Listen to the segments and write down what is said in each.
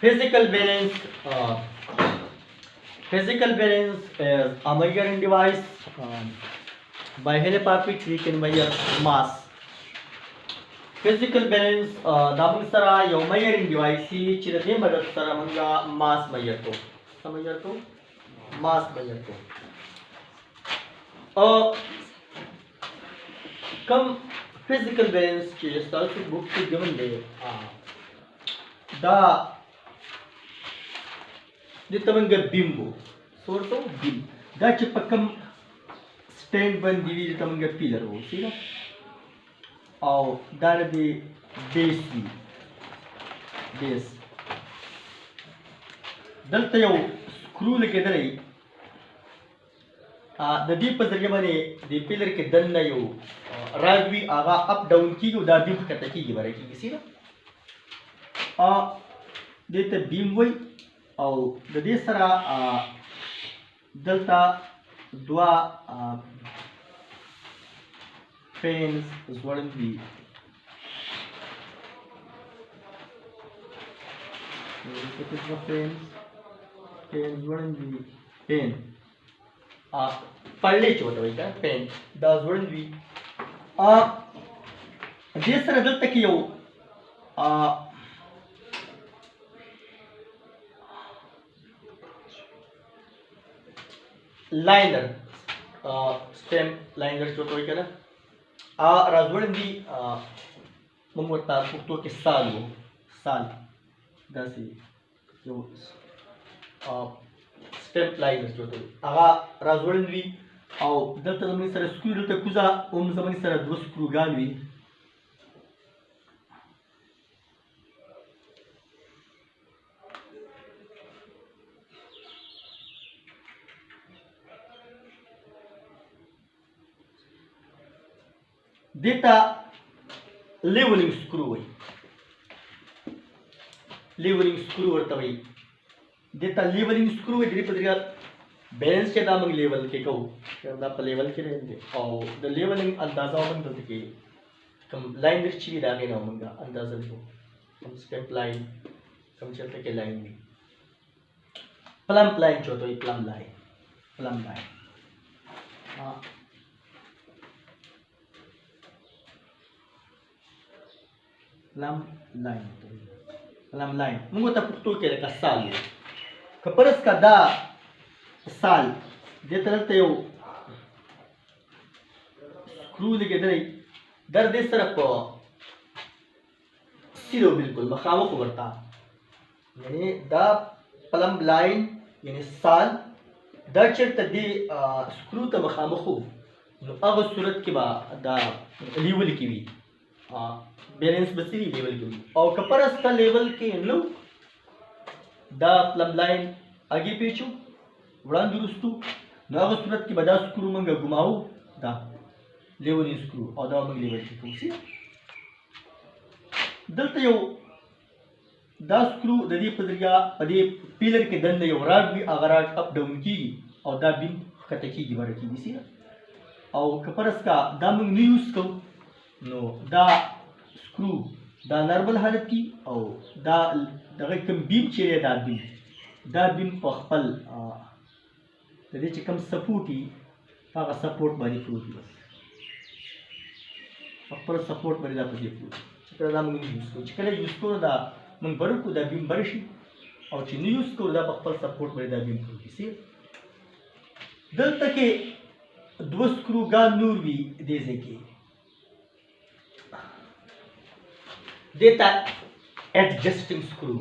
Physical balance. Physical balance is a measuring device. By help of which we can measure mass. Physical balance daming sara yung measuring device si chirade madat sara manga mass measure to. Sa measure to mass measure to. Come physical balance is also book to given day. Dito manga bimbo. Sort of bim. Da chipakam stand ban divi dito manga pillar ho. See na? और दार भी बेस भी बेस दलता यो स्क्रू लेके दरे द दीप जरिए माने the pillar के दल ना यो राइट भी आगा अप डाउन की को दादी फकता की बारे की किसी ना देते बीम वही और द दे सरा दलता दुआ fans is what in the fans what in the pen पढ़ले चोट वही का pen does what in the जिस तरह दल तक यो liner stem liner चोट वही का ना राजवंदी ममता पुक्तो के साल दसी जो स्टेप लाइन जो तो आगा राजवंदी आओ दलता जमनी सर स्क्रू दलता कुजा ओम जमनी सर दो स्क्रू गानवी देता लेवलिंग स्क्रू वही लेवलिंग स्क्रू वर्ता वही देता लेवलिंग स्क्रू वही दरी पदरिया बैलेंस के दामंग लेवल के कहो क्या पर लेवल के रहेंगे और द लेवलिंग अंदाजा होगा तो कि कम लाइन दर चीज़ आगे ना होगा अंदाजा देखो कम स्टेप लाइन कम चलते के लाइन में प्लम लाइन जो तो ये प्लम लाइन हाँ plumb line mungo ta pukto ke ka sal ka paras ka da sal de tarate yo screw lege dai dar de sarap siro बिल्कुल मखामो को करता यानी दा plumb line यानी साल दा चरत दी स्क्रू त मखामो को नो अब सूरत के बा दा लेवल की भी बैलेंस बसी लेवल की और कपरस का लेवल के लो दा प्लम लाइन आगे पीछू वड़ान दुरुस्तु नाग सूरत की बदा स्क्रू मंगा घुमाओ दा लेवल स्क्रू और दा मंग लेवल की फूसी दलते यो दा स्क्रू ददी पदरिया पदे पिलर के दंड यो राग भी अगराग अप डाउन की और दा बिन कटकी की बारे की बिसी और कपरस का दा मंग न्यूज को नो दा स्क्रू दा नॉर्मल हालत की और दा कम बीम चले दा बीम पखपल तदे कम सपोर्टी पाका सपोर्ट बारी फ्रूटी बस पखपल सपोर्ट बारी दा पजे फ्रूट चकरा दा मंग यूज को चकरा यूज को दा मंग बरु को दा बीम बरशी और चिन्ह यूज को दा पखपल सपोर्ट बारी दा बीम फ्रूटी से दल तक दो स्क्रू गा नूर भी देजे के देता adjusting screw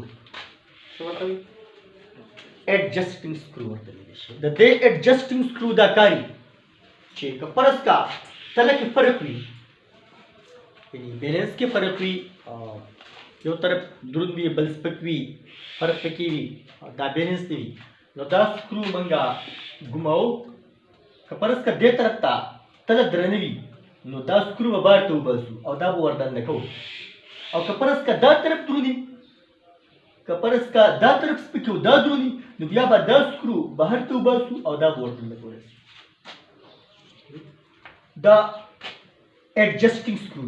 adjusting screw the they adjusting screw दा कारी चेक परस का तलक के फर्क हुई यानी बैलेंस के फर्क हुई यो तरफ दुरुन भी बलस्पक हुई फर्क की हुई दा बैलेंस दी नो दा स्क्रू मंगा घुमाओ कपरस का दे तरफ ता तल द्रनवी नो दा स्क्रू बाहर तो बसु और दा वरदान देखो और कपरस का दा तरफ द्रुनी कपरस का दा तरफ स्पिक्यो दा द्रुनी नुबिया बा दा स्क्रू बाहर तो बसु और दा वरदान देखो दा adjusting screw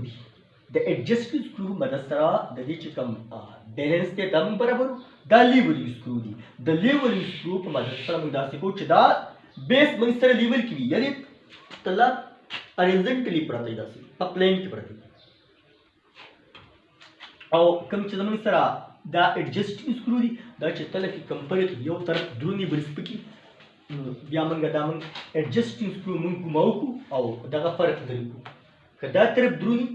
د ایڈجسټینګ سکرو مدد سره د دې چې کوم بیلنس دی دا موږ برابر دا لیولینګ سکرو دی د لیولینګ سکرو په مدد سره موږ داسې کوو چې دا بیس موږ سره لیول کې وي یعنې تله اریزنټلی پرته دی داسې په پلین کې پرته دی او کوم چې زموږ سره دا ایڈجسټینګ سکرو دی دا چې تله کې کمپریټ یو طرف درونی بل سپکي بیا موږ دا موږ ایڈجسټینګ سکرو موږ ګوماو کو او دغه فرق لري کو که دا طرف درونی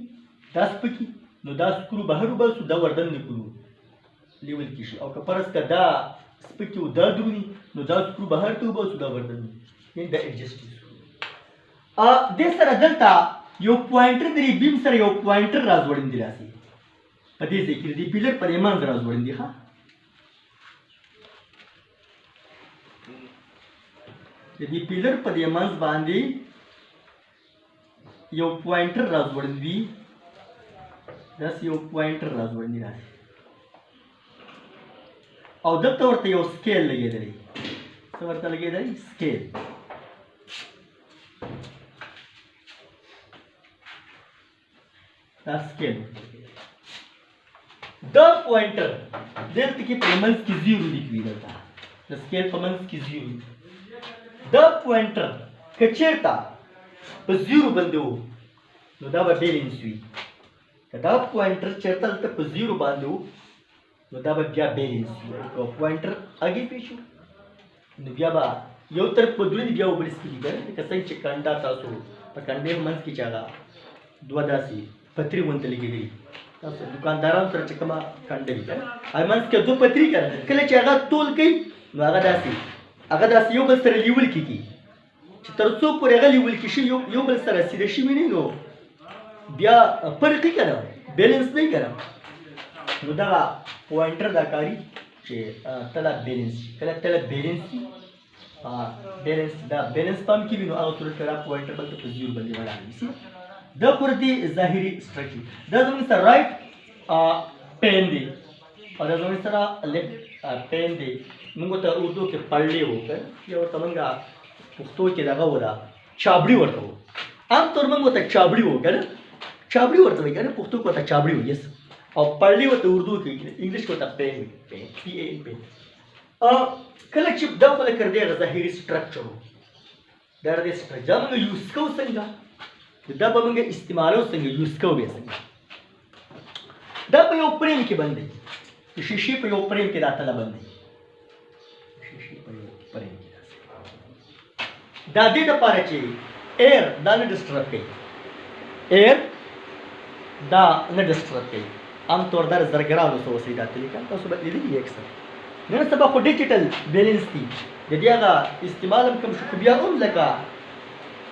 دا سپکي نو دا سکرو بهر وباسو دا وردن کړو لیول کې شي او که فرض که دا سپکي او دا درونی نو دا سکرو بهر ته وباسو دا وردن یعنې دا ایڈجسټینګ سکرو دې سره دلته یو پوینټر دی بیم سره یو پوینټر راځوړندي راسي په دې ځای کې د پیلر پر یې منځ راځوړندي ښه د دې پیلر په دې منځ باندې یو پوینټر راځوړندي داسې یو پوینټر راځوړندي راسي او دلته ورته یو سکیل لګېدلی څه ورته لګېدلی سکیل دا سکیل دا پوینټر دلته کې په منځ کې زیرو لیکوي دلته د سکیل په منځ کې زیرو دا پوینټر که چېرته په زیرو باندې و نو دا به بیلنس وي که دا پوینټر چېرته دلته په زیرو باندې و نو دا به بیا بیلنس وي که پوینټر اگې پیښو نو بیا به یو طرف په درې بیا وبل سپکي که لکه څنګه چې کنډه تاسو په کنډې منځ کې چې هغه دوه داسې پتري غونته لګېدلي تاسو دکاندارانو سره چې کومه کنډه وي که نه هغه منځ کې دوه پتري که نه کله چې هغه تول کوي نو هغه داسې یو بل سره لیول کېږي چې تر څو پورې هغه لیول کې شي یو بل سره سیده شوي نه نو بیا فرق یې که نه بیلنس نه یي که نه نو دغه پوینټر دا کاري چې تله بیلنس شي کله تله بیلنس شي دا بیلنس پام کې وي نو هغه صورت کې دا پوینټر بلته په زیرو باندې ولاړ وي دا پردي ظاهري سټرکچر دا زموږ سره رایټ پین دی او دا زموږ سره لیفټ پین دی موږ ته اردو کې پړلې و که یا ورته موږ پښتو کې دغه و دا چابړي ورته و عام طور موږ ورته چابړي و که نه چابړي ورته وایي که نه پښتو کې ورته چابړي و یس او پړلې ورته اردو کې انګلیش کې ورته پین وي پین پی اے ان پین کله چې دا خو لکه دغه ظاهري سټرکچر و دا د سټرکچر دا موږ یوز کوو څنګه دا به موږ استعمالو څنګه یوز کوو بیا څنګه دا په یو فریم کې بند دی د شیشې په یو فریم کې دا تله بند دی شیشې په یو فریم کې دا دې دپاره چې ایر دا نه ډسټرب کوي ایر دا نه ډسټرب کوي عام طور دا زرګرانو څه اوسئ دا طریقه تاسو به لیدلي یې اکثر نن سبا خو ډیجیټل بیلنس دي د دې هغه استعمال هم کم شو خو بیا هم لکه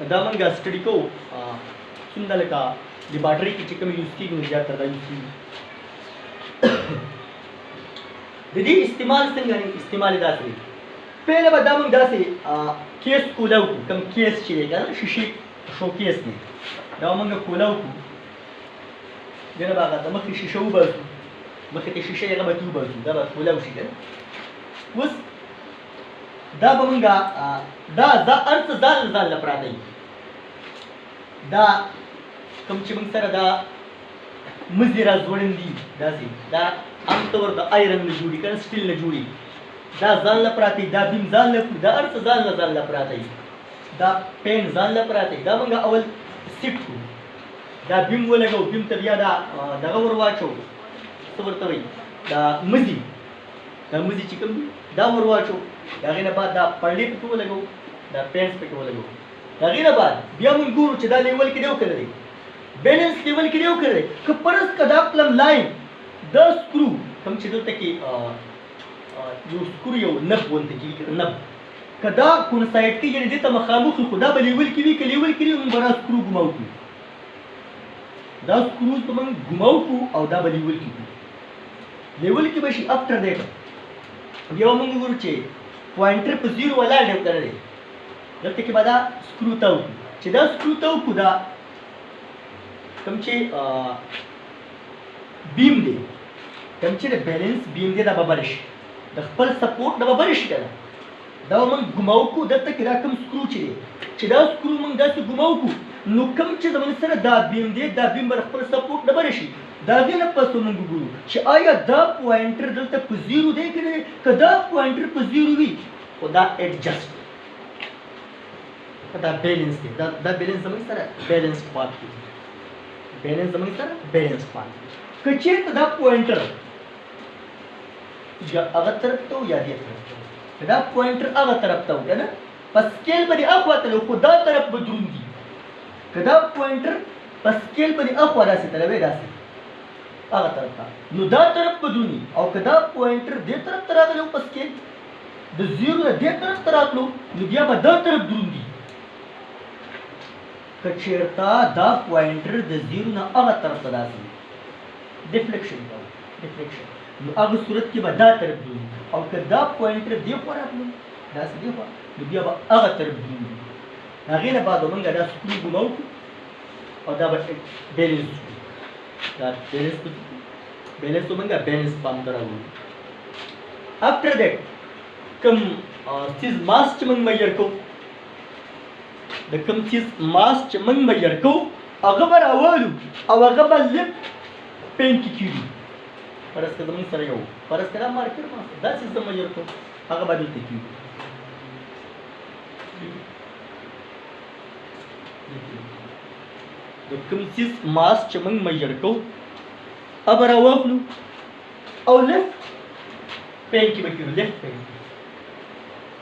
دا موږ سټډي کوو څومره لکه لیبارټري کې چې کوم یوز کېږي نو زیاتره دا یوز کېږي د دې استعمال څنګه دی استعمال یې داسې دی پهله به دا موږ داسې کیس کولاو کړو کوم کیس چې دی که نه شیشې شو کیس دی دا موږ کولاو کړو بیا به هغه د مخې شیشه وباسو مخې ته شیشه هغه به ترې وباسو دا به کولاو شي که نه اوس دا به موږ دا هر څه ځان له ځان نه پراته وي دا کوم چې موږ سره دا مزې راځوړندي داسې دا عام طور د آیرن نه جوړي که نه سټیل نه جوړي دا ځان له پراته وي دا بیم ځان له دا هر څه ځان له پراته وي دا پین ځان له پراته وي دا موږ اول سیټ کړو دا بیم ولګو بیم ته بیا دا دغه ور واچو څه ورته وایي دا مزي چې کوم دي دا ور واچو د هغې نه بعد دا پړلې پکې ولګو دا پینس پکې ولګو د هغې نه بعد بیا موږ ګورو چې دا لیول کې دی او که نه دی بیلنس لیول کې دی او که نه دی که فرض که دا پلم لاین دا سکرو کوم چې دلته کې یو سکرو یو نب غونته کېږي نب که دا کونسایډ کې یعنې دې ته مخامخ وي خو دا به لیول کې وي که لیول کې وي موږ به دا سکرو ګوماو کړو دا سکروز به موږ ګوماو کړو او دا به لیول کې کړو لیول کې به شي افټر دیټ بیا موږ وګورو چې پوینټر په زیرو ولاړ دی او که نه دی دلته کې به دا سکرو تاو کړو چې دا سکرو تاو کړو دا کوم چې بیم دی کوم چې د بیلنس بیم دی دا به بره شي د خپل سپورټ نه به بره شي که نه دا به موږ ګوماو کړو دلته کې دا کوم سکرو چې دی چې دا سکرو موږ داسې ګوماو کړو نو کوم چې زموږ سره دا بیم دی دا بیم بر خپل سپورټ نه برشي دا غي نه پس موږ ګورو چې آیا دا پوینټر دلته په زیرو دی کنه که دا پوینټر په زیرو وي او دا ایڈجسټ دا بیلنس دی دا بیلنس زموږ سره بیلنس پات دی بیلنس زموږ سره بیلنس پات که چیرته دا پوینټر یا هغه طرف ته یا دې طرف ته دا پوینټر هغه طرف ته کنه په سکیل باندې اخوا ته خو دا طرف به دروند دي که دا پوینټر په سکیل باندې اخوا راسي ته لوي راسي هغه طرف ته نو دا طرف به دونی او که دا پوینټر دې طرف ته راغلی په سکیل د زیرو نه دې طرف ته راتلو نو بیا به دا طرف دروند دي که چېرته دا پوینټر د زیرو نه هغه طرف ته راسي ډیفلیکشن ډیفلیکشن نو هغه صورت کې به دا طرف دروند او که دا پوینټر دې خوا راتلو داسې دې خوا نو بیا به هغه طرف دروند هغې نه بعد به موږ دا سکرو ګمو او دا به بیلنس دا بیلنس بیلنس تو موږ بیلنس پام دراوو after that کوم چیز ماس چې موږ میجر کوو د کوم چیز ماس چې موږ میجر کوو هغه به راولو او هغه به لږ پین کې کېږي فرض که زموږ سره یو فرض که دا مارکر ماس دا چیز زه میجر کوم هغه به دلته کېږي د کوم چیز ماس چې موږ میجر کوو هغه به راواخلو او لیفت پین کې به کېږو لیفت پین کې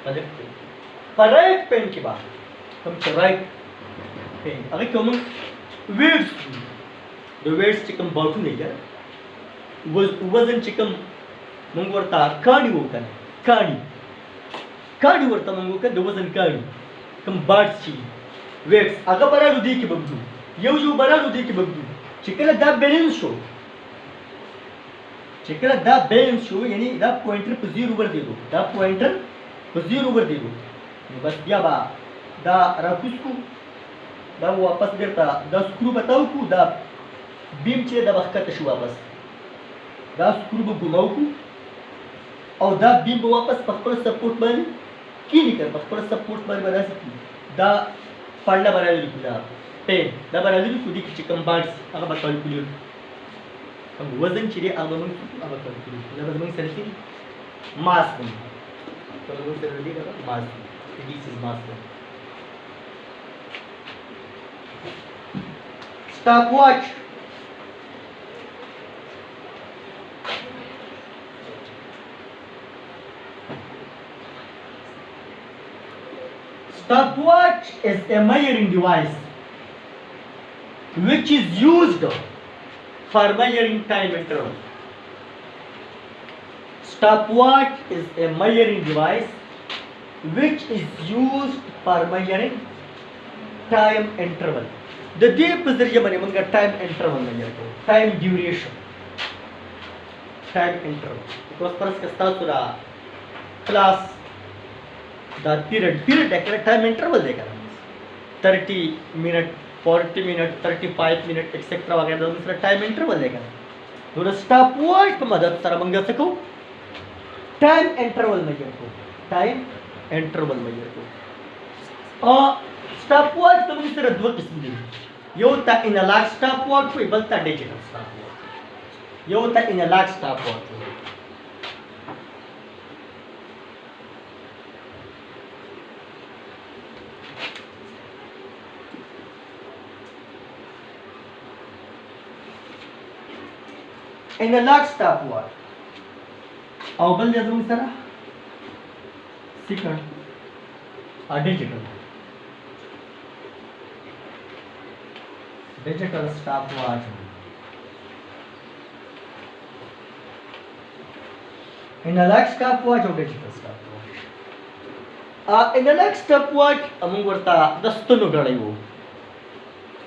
په لیفت پین په رایټ پین کې به کوم چې رایټ پین هغې کې موږ ویټس د ویټس چې کوم باټونه یې وزن چې کوم موږ ورته کاڼي وو که نه کاڼي ورته موږ وکړه د وزن کاڼي کوم باټس چې ویټس هغه به راړو دې کې به ږدو یو به راړو دې کې به ږدو چې کله دا بیلنس شو چې کله دا بیلنس شو یعنی دا پوینټر په زیرو ورګېدو دا پوینټر په زیرو ورګېدو نو بس بیا به دا راکوز کړو دا واپس بېرته دا سکرو به تاو کړو دا بیم چې دا به ښکته شو واپس دا سکرو به ګماو کړو او دا بیم به واپس په خپل سپورټ باندې کېني که په خپل سپورټ باندې به داسې کړي دا پانډه به رالیري کړو دا پین دا به رالیري کړو دې کې چې کوم باډس هغه به کالکولیټ وزن چې دی هغه موږ هغه کالکولیټ دا به زموږ سره څه ماس دی زموږ سره دی ماس دی this is mass stopwatch stopwatch is a measuring device which is used for measuring time interval. Stopwatch is a measuring device which is used for measuring time interval. The day په ذریعه باندې موږ time interval measure کوو time duration time interval because فرض که ستاسو دا کلاس دا period دا time interval دی کنه 30 minute 40 minute 35 minute etc وغیرہ دا سره time interval دی کنه نو د stopwatch په مدد سره موږ څه کوو time interval measure کوو time interval measure کوو stopwatch د موږ سره دوه قسم دي یو ته انالاګ stopwatch وي بل ته ډیجیټل stopwatch یو ته انالاګ stopwatch وي انالاګ stopwatch او بل د موږ سره second digital stopwatch analog stopwatch or digital stopwatch analog stopwatch among ورته د ستنو غړی وو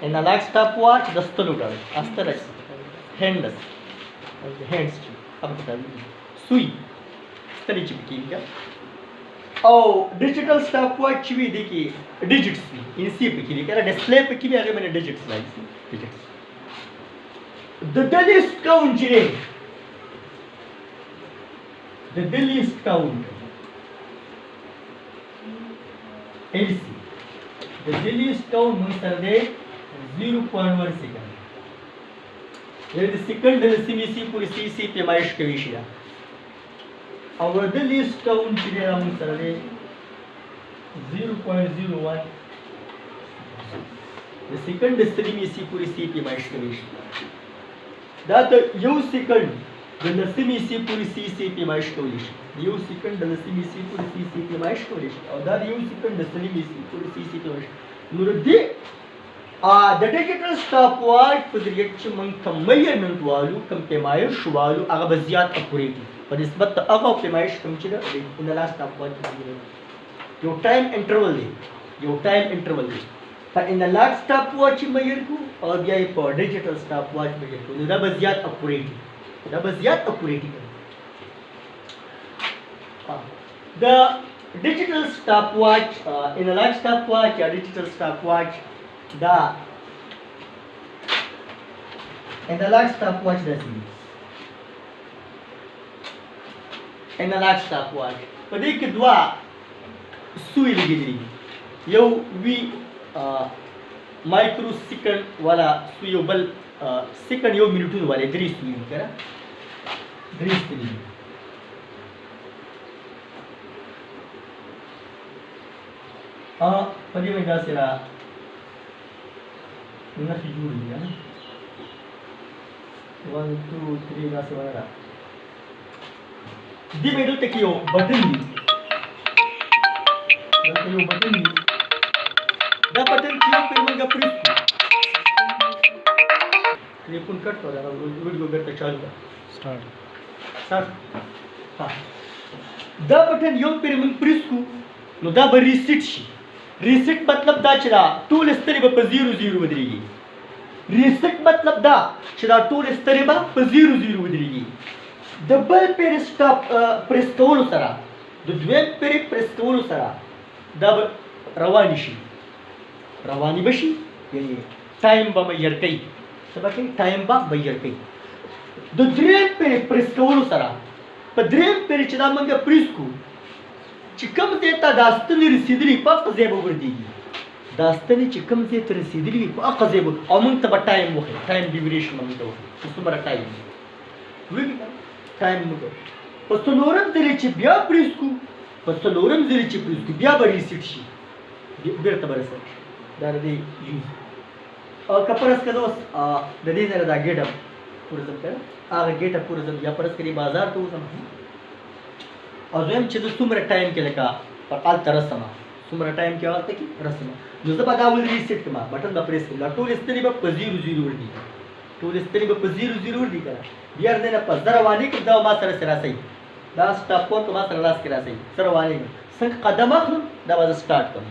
analog stopwatch د ستنو غړی استره هندس هندس अब سوی ستنې چې کېږي او ډیجیټل stopwatch چې وي دي کې ډیجټس وي ان سی په کې دي کنه ډسپلی په کې به هغه باندې ډیجټس راځي ډیجټس د لیست کاونټ چې د لیست کاونټ LC د لیست کاونټ موږ سره دی 0.1 सेकंड یعنی د سکند د سیمې سي پورې سي سي پیمایش کوي شي او د لیست کاون چې دی موږ سره دی 0.01 د سکند د سیمې سي پورې سي پیمایش کوي شي دا ته یو سکند د سیمې سي پورې سي سي پیمایش کوي شي یو سکند د سیمې سي پورې سي سي پیمایش کوي شي او دا یو سکند د سیمې سي پورې سي سي پیمایش نو دې د ډیجیټل سټاپ واچ په ذریعه چې موږ کوم میجرمنټ والو کوم پیمایش والو هغه به زیات اکوریټ په نسبت د هغه پیمایش کوم چې د انالاګ سټاپ واچ یو ټایم انټرول دی په انالاګ سټاپ واچ میجر کو او بیا په ډیجیټل سټاپ واچ میجر کو دا به زیات اکوریټ د ډیجیټل سټاپ واچ انالاګ سټاپ واچ یا ډیجیټل سټاپ واچ دا انالاګ سټاپ واچ داسې دی انالاګ سټاپ واچ په دې کې دوه سوی لګېدلي دي یو وی مایکرو سیکنډ والا سوی یو بل سیکنډ یو منټونو والا درې سوی دي که نه درې سوی دي په دې باندې داسې را نښې جوړې دي 1 2 3 داسې وغیره دې باندې دلته کې یو بټن دی دا بټن چې یو پرې موږ پریس کړو ټلیفون کټ کړو دا ویډیو بیرته چالو کړه سٹارټ دا بټن یو پرې موږ پریس کړو نو دا به ریسیټ شي ریسیټ مطلب دا چې دا ټول سترې به په 0 ودرېږي ریسیټ مطلب دا چې دا ټول سترې به په 0 ودرېږي د بل پرې سټاپ پریس کولو سره د دویم پرې پریس کولو سره دا به روانې شي روانې به شي یعنې ټایم به میجر کوي څه به کوي ټایم به میجر کوي د دریم پرې پریس کولو سره په دریم پرې چې دا موږ پریس کړو چې کوم ځای ته دا ستنې رسېدلي په هغه ځای به ورځېږي دا ستنې چې کوم ځای ته رسېدلي وي په هغه ځای به او موږ ته به ټایم وښیي ټایم ډیوریشن موږ ته وښیي چې څومره ټایم وي ټایم موږ په څلورم ځلې چې بیا پریس کړو بیا به ریسیټ شي بېرته به رسټ شي دا د دې یوز او که فرض کړه اوس د دې ځای نه دا ګیټ اپ پورځم که هغه ګیټ اپ پورځم یا فرض کړي بازار ته وځم او دویم چې زه څومره ټایم کې لکه هلته رسمه څومره ټایم کې هلته کې رسمه نو زه به دا ول ریسیټ کړم بټن به پریس کړم دا ټول ستنې به په 0 ورځي که نه بیا د نه په زه روانې کړم دا ما سره راسئ دا سټاپ ورک ما سره لاس کې راسئ زه روانې کړم څنګه قدم اخلم دا به زه سټارټ کړم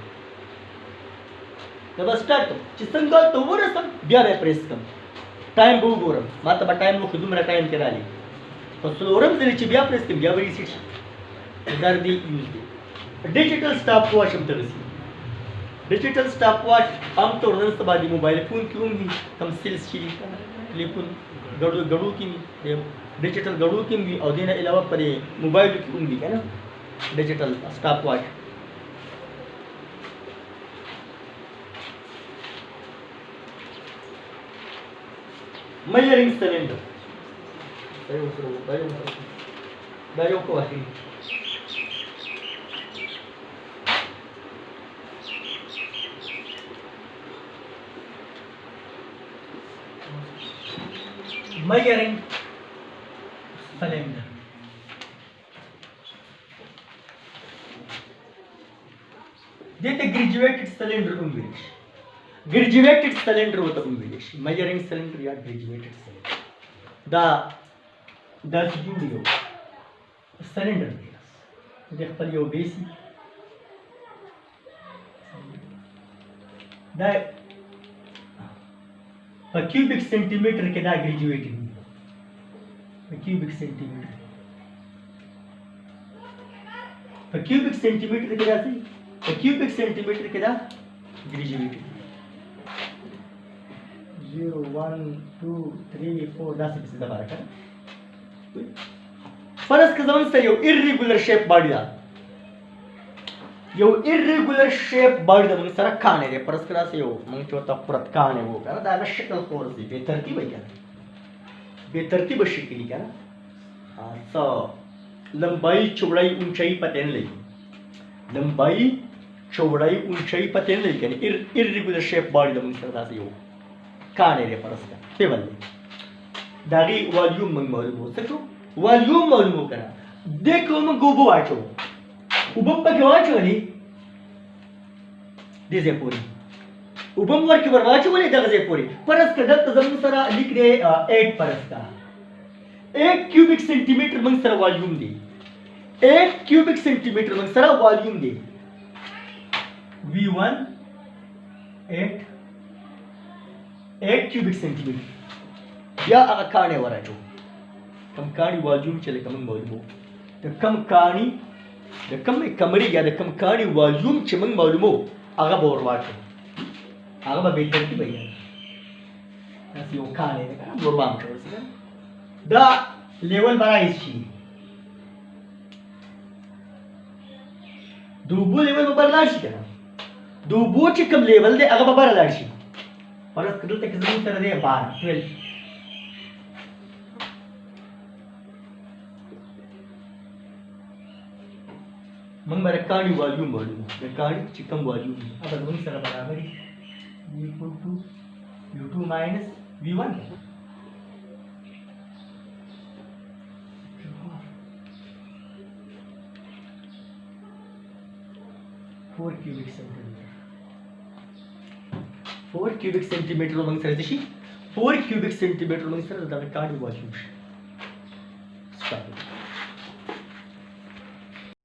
چې څنګه هلته ورسم بیا به یې پریس کړم ټایم به وګورم ما ته به ټایم وښي دومره ټایم کې رالي په څلورم ځلې چې بیا پریس کړم بیا به ریسیټ شي دا د یوز دی ډیجیټل سټاپ واچ هم دغسې ډیجیټل سټاپ واچ عام طور نن سبا د موبایل فون کې هم وي کم سیلز چې دي ټلیفون ګړو کې وي ډیجیټل ګړو کې وي او دې نه علاوه په موبایلو کې هم وي که نه ډیجیټل سټاپ واچ measuring cylinder دا یو کو واخلي measuring cylinder دته graduated cylinder هم ویل شي graduated cylinder وته هم ویل شي measuring cylinder یا graduated cylinder دا جوړ یو cylinder دی د خپل یو بیسي دا په کیوبیک سنټیمټر کې دا graduated دی په کیوبیک سنټیمټر کې دا څه په کیوبیک سنټیمټر کې دا graduated 0 1 2 3 4 دا څه څه ده برکه فرض که زمون سره یو irregular shape باډي ده यो irregular shape body द मंग सरा काने रे परस्करा से यो मंग चोता प्रत काने वो का दा शक्ल कोर से बेतरतीब है क्या बेतरतीब शक्ल क्या ना स लंबाई चौड़ाई ऊंचाई पतेन ले लंबाई चौड़ाई ऊंचाई पतेन ले क्या इरेगुलर शेप बॉडी द मंग सरा से यो काने रे परस्का टेबल दागी वॉल्यूम मंग मालूम हो सको वॉल्यूम मालूम हो करा देखो मंग गोबो आचो ubang pagkawacho ni di zepuri ubang warki warwacho wali daga zepuri paras ka dakta zammu sara लिख दे 8 परस का 1 क्यूबिक सेंटीमीटर मंग सरा वॉल्यूम दे 1 क्यूबिक सेंटीमीटर मंग सरा वॉल्यूम दे V1 8 क्यूबिक सेंटीमीटर या अकाने वराcho कम कानी वॉल्यूम चले कम वॉल्यूम तो कम कानी da kam kamari ya da kam kani volume chimin malumo aga borwacho aga ba betarti bhaiya kasi o kane da kana borwam chorsi da level bara ishi dubu level ba barlashi kana dubu chi kam level de aga ba barlashi paras kadul tek zamu tara de bar 12 मंग रकानी volume volume रकानी चिकम volume अब दोनों सर बराबर ही equal to u2 minus v1 4 cubic centimetre मंग सर दिशी 4 क्यूबिक सेंटीमीटर मंग सर रकानी वॉल्यूम